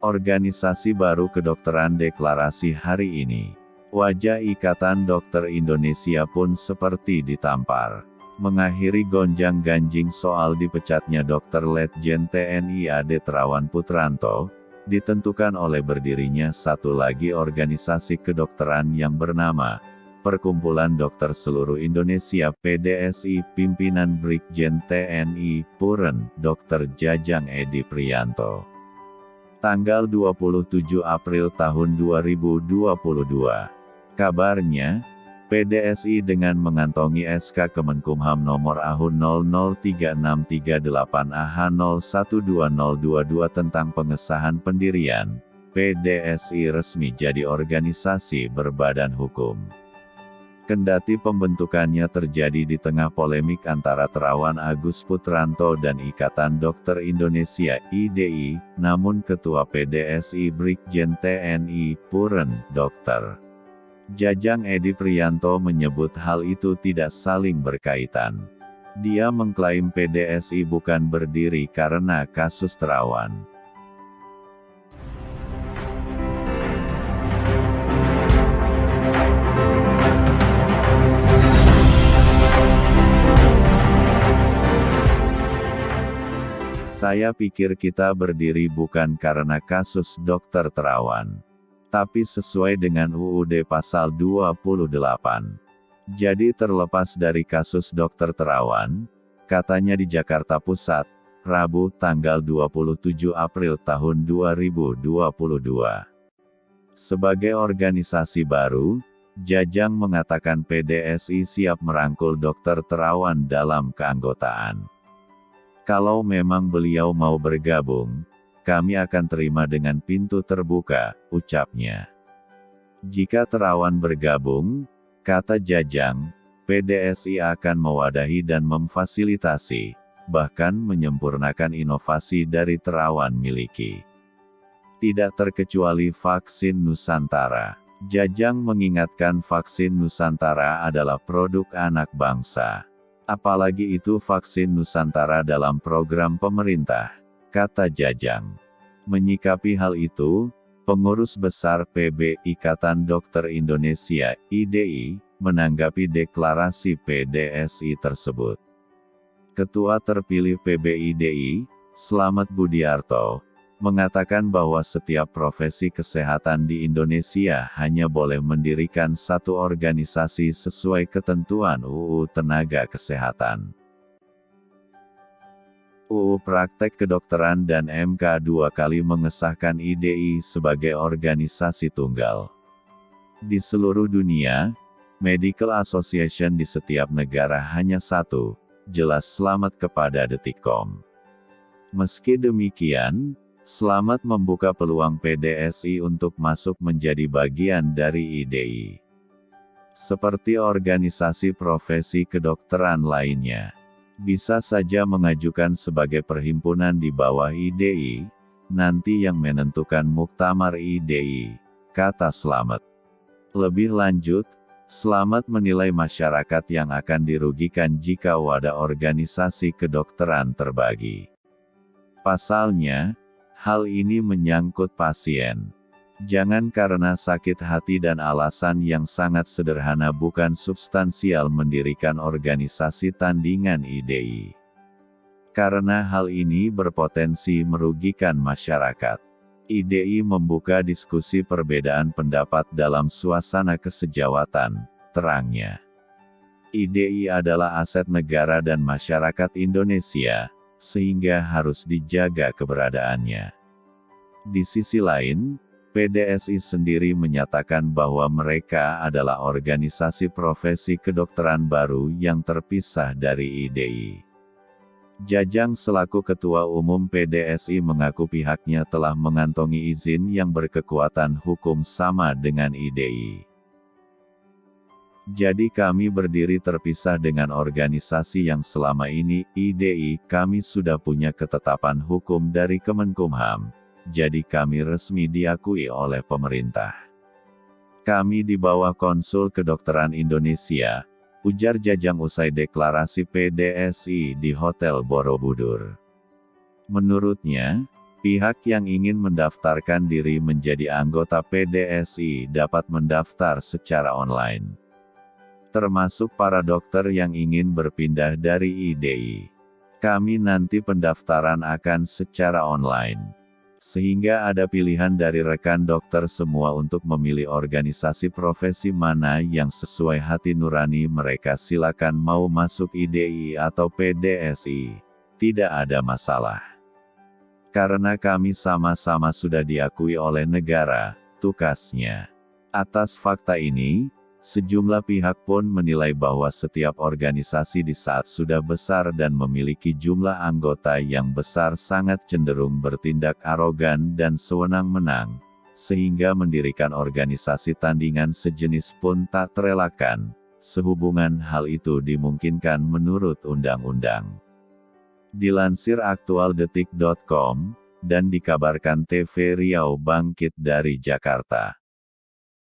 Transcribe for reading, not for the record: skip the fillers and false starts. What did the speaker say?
Organisasi baru kedokteran deklarasi hari ini. Wajah Ikatan Dokter Indonesia pun seperti ditampar. Mengakhiri gonjang-ganjing soal dipecatnya Dr. Letjen TNI AD Terawan Putranto, ditentukan oleh berdirinya satu lagi organisasi kedokteran yang bernama Perkumpulan Dokter Seluruh Indonesia (PDSI) pimpinan Brigjen TNI Puren, Dr. Jajang Edi Priyanto. Tanggal 27 April tahun 2022. Kabarnya, PDSI dengan mengantongi SK Kemenkumham nomor AHU 003638AH012022 tentang pengesahan pendirian, PDSI resmi jadi organisasi berbadan hukum. Kendati pembentukannya terjadi di tengah polemik antara Terawan Agus Putranto dan Ikatan Dokter Indonesia (IDI), namun Ketua PDSI Brigjen TNI Puren, Dr. Jajang Edi Priyanto menyebut hal itu tidak saling berkaitan. Dia mengklaim PDSI bukan berdiri karena kasus Terawan. Saya pikir kita berdiri bukan karena kasus Dr. Terawan, tapi sesuai dengan UUD Pasal 28. Jadi terlepas dari kasus Dr. Terawan, katanya di Jakarta Pusat, Rabu tanggal 27 April tahun 2022. Sebagai organisasi baru, Jajang mengatakan PDSI siap merangkul Dr. Terawan dalam keanggotaan. Kalau memang beliau mau bergabung, kami akan terima dengan pintu terbuka, ucapnya. Jika Terawan bergabung, kata Jajang, PDSI akan mewadahi dan memfasilitasi, bahkan menyempurnakan inovasi dari Terawan miliki. Tidak terkecuali vaksin Nusantara. Jajang mengingatkan vaksin Nusantara adalah produk anak bangsa. Apalagi itu vaksin Nusantara dalam program pemerintah, kata Jajang. Menyikapi hal itu, Pengurus Besar PB Ikatan Dokter Indonesia (IDI) menanggapi deklarasi PDSI tersebut. Ketua terpilih PB IDI, Slamet Budiarto, mengatakan bahwa setiap profesi kesehatan di Indonesia hanya boleh mendirikan satu organisasi sesuai ketentuan UU Tenaga Kesehatan. UU Praktek Kedokteran dan MK dua kali mengesahkan IDI sebagai organisasi tunggal. Di seluruh dunia, Medical Association di setiap negara hanya satu, jelas Slamet kepada Detikcom. Meski demikian, Slamet membuka peluang PDSI untuk masuk menjadi bagian dari IDI. Seperti organisasi profesi kedokteran lainnya, bisa saja mengajukan sebagai perhimpunan di bawah IDI, nanti yang menentukan muktamar IDI, kata Slamet. Lebih lanjut, Slamet menilai masyarakat yang akan dirugikan jika wadah organisasi kedokteran terbagi. Pasalnya, hal ini menyangkut pasien. Jangan karena sakit hati dan alasan yang sangat sederhana bukan substansial mendirikan organisasi tandingan IDI. Karena hal ini berpotensi merugikan masyarakat. IDI membuka diskusi perbedaan pendapat dalam suasana kesejawatan, terangnya. IDI adalah aset negara dan masyarakat Indonesia, sehingga harus dijaga keberadaannya. Di sisi lain, PDSI sendiri menyatakan bahwa mereka adalah organisasi profesi kedokteran baru yang terpisah dari IDI. Jajang selaku Ketua Umum PDSI mengaku pihaknya telah mengantongi izin yang berkekuatan hukum sama dengan IDI. Jadi kami berdiri terpisah dengan organisasi yang selama ini, IDI, kami sudah punya ketetapan hukum dari Kemenkumham, jadi kami resmi diakui oleh pemerintah. Kami di bawah Konsul Kedokteran Indonesia, ujar Jajang usai deklarasi PDSI di Hotel Borobudur. Menurutnya, Pihak yang ingin mendaftarkan diri menjadi anggota PDSI dapat mendaftar secara online. Termasuk para dokter yang ingin berpindah dari IDI. Kami nanti pendaftaran akan secara online. Sehingga ada pilihan dari rekan dokter semua untuk memilih organisasi profesi mana yang sesuai hati nurani mereka. Silakan mau masuk IDI atau PDSI. Tidak ada masalah. Karena kami sama-sama sudah diakui oleh negara, tukasnya. Atas fakta ini, sejumlah pihak pun menilai bahwa setiap organisasi di saat sudah besar dan memiliki jumlah anggota yang besar sangat cenderung bertindak arogan dan sewenang-menang, sehingga mendirikan organisasi tandingan sejenis pun tak terelakkan, sehubungan hal itu dimungkinkan menurut undang-undang. Dilansir aktualdetik.com, dan dikabarkan TV Riau Bangkit dari Jakarta.